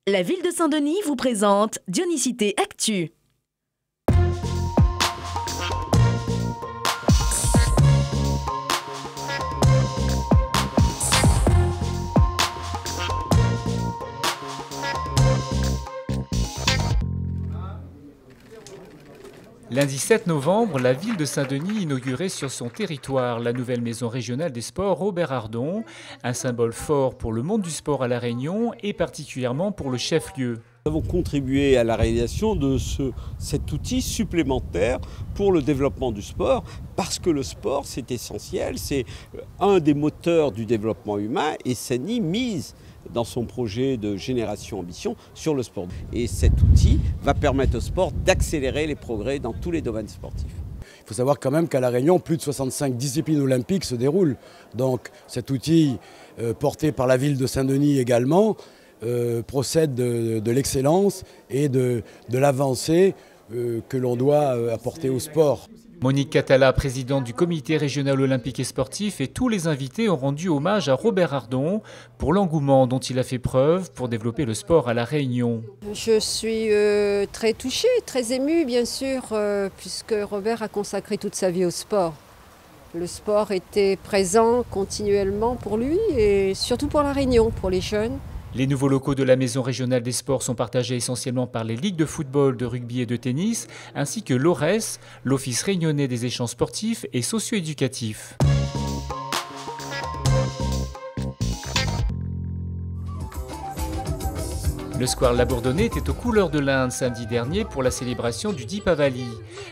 La ville de Saint-Denis vous présente Dionysité Actu. Lundi 7 novembre, la ville de Saint-Denis inaugurait sur son territoire la nouvelle maison régionale des sports Robert Ardon, un symbole fort pour le monde du sport à La Réunion et particulièrement pour le chef-lieu. Nous avons contribué à la réalisation de cet outil supplémentaire pour le développement du sport, parce que le sport c'est essentiel, c'est un des moteurs du développement humain et CENI mise dans son projet de Génération Ambition sur le sport. Et cet outil va permettre au sport d'accélérer les progrès dans tous les domaines sportifs. Il faut savoir quand même qu'à La Réunion, plus de 65 disciplines olympiques se déroulent. Donc cet outil, porté par la ville de Saint-Denis également, procède de l'excellence et de l'avancée que l'on doit apporter au sport. Monique Catala, présidente du comité régional olympique et sportif, et tous les invités ont rendu hommage à Robert Ardon pour l'engouement dont il a fait preuve pour développer le sport à La Réunion. Je suis très touchée, très émue bien sûr, puisque Robert a consacré toute sa vie au sport. Le sport était présent continuellement pour lui et surtout pour La Réunion, pour les jeunes. Les nouveaux locaux de la Maison régionale des sports sont partagés essentiellement par les ligues de football, de rugby et de tennis, ainsi que l'ORES, l'Office réunionnais des échanges sportifs et socio-éducatifs. Le square La Bourdonnais était aux couleurs de l'Inde samedi dernier pour la célébration du Deepavali.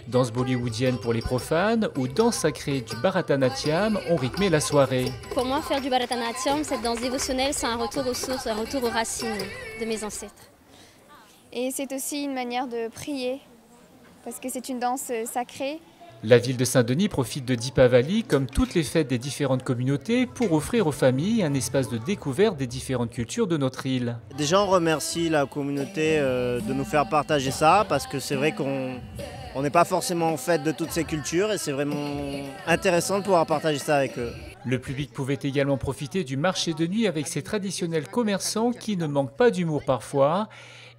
Danse bollywoodienne pour les profanes ou danse sacrée du Bharatanatyam ont rythmé la soirée. Pour moi, faire du Bharatanatyam, cette danse dévotionnelle, c'est un retour aux sources, un retour aux racines de mes ancêtres. Et c'est aussi une manière de prier, parce que c'est une danse sacrée. La ville de Saint-Denis profite de Deepavali, comme toutes les fêtes des différentes communautés, pour offrir aux familles un espace de découverte des différentes cultures de notre île. Déjà, on remercie la communauté de nous faire partager ça, parce que c'est vrai qu'on n'est pas forcément en fête de toutes ces cultures et c'est vraiment intéressant de pouvoir partager ça avec eux. Le public pouvait également profiter du marché de nuit avec ses traditionnels commerçants qui ne manquent pas d'humour parfois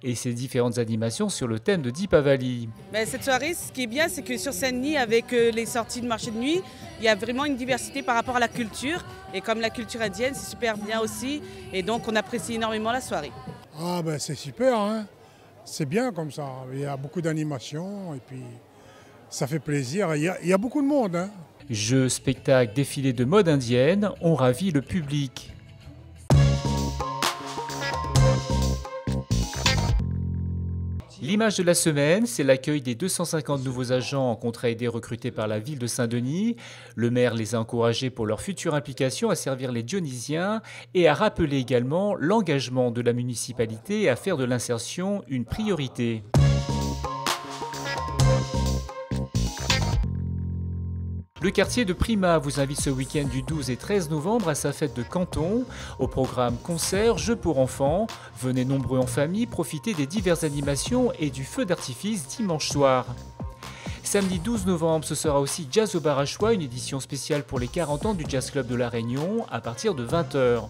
et ses différentes animations sur le thème de Deepavali. Cette soirée, ce qui est bien, c'est que sur Saint-Denis, avec les sorties de marché de nuit, il y a vraiment une diversité par rapport à la culture. Et comme la culture indienne, c'est super bien aussi. Et donc, on apprécie énormément la soirée. Ah c'est super, hein. C'est bien comme ça. Il y a beaucoup d'animations et puis ça fait plaisir. Il y a beaucoup de monde, hein. Jeux, spectacles, défilés de mode indienne ont ravi le public. L'image de la semaine, c'est l'accueil des 250 nouveaux agents en contrat aidé recrutés par la ville de Saint-Denis. Le maire les a encouragés pour leur future implication à servir les Dionysiens et a rappelé également l'engagement de la municipalité à faire de l'insertion une priorité. Le quartier de Prima vous invite ce week-end du 12 et 13 novembre à sa fête de canton. Au programme concerts, jeux pour enfants. Venez nombreux en famille, profitez des diverses animations et du feu d'artifice dimanche soir. Samedi 12 novembre, ce sera aussi Jazz au Bar à Choix, une édition spéciale pour les 40 ans du Jazz Club de La Réunion à partir de 20 h.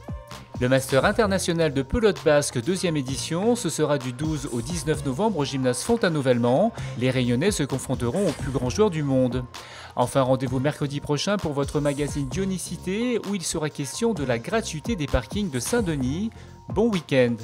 Le Master international de pelote basque 2e édition, ce sera du 12 au 19 novembre au gymnase Fontaine-Nouvellement. Les Réunionnais se confronteront aux plus grands joueurs du monde. Enfin, rendez-vous mercredi prochain pour votre magazine Dionysité où il sera question de la gratuité des parkings de Saint-Denis. Bon week-end!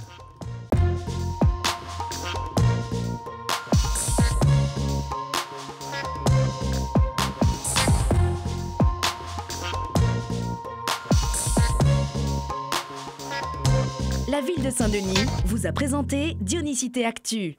La ville de Saint-Denis vous a présenté Dionysité Actu.